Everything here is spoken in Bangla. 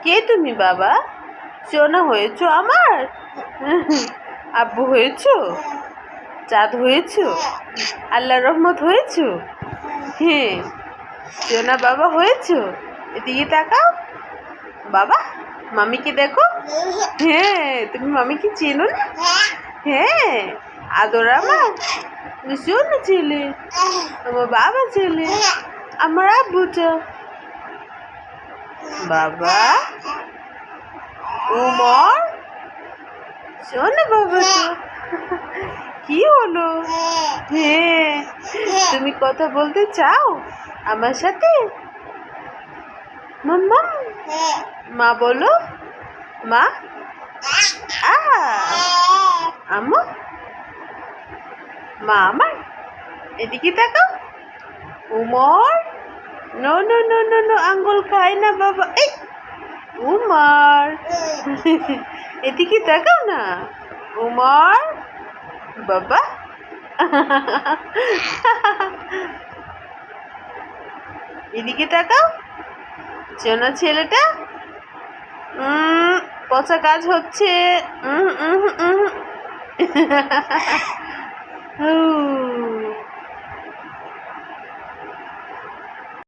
কে তুমি বাবা? সোনা হয়েছো আমার? আব্বু হয়েছো? চাঁদ হয়েছো? আল্লাহর রহমত হয়েছো? হ্যাঁ, সোনা বাবা হয়েছো? এদিকে তাকাও বাবা, মামিকে দেখো। হ্যাঁ, তুমি মামিকে চেনো না? হ্যাঁ, আদর আমার সোনা ছেলে, আমার বাবা ছেলে, আমার আব্বুটা। বাবা উমর, শোনো বাবা তো। কি হলো? হ্যাঁ, তুমি কথা বলতে চাও আমার সাথে? মাম্মা, মা বলো, মা। আম্মু, মা আমার, এদিকে তাকাও। Umar, no no no no no, আঙ্গুল খায় না বাবা। এই উমর, এদিকে তাকাও না। উমর বাবা, এদিকে তাকাও। চেনা ছেলেটা পচা কাজ হচ্ছে।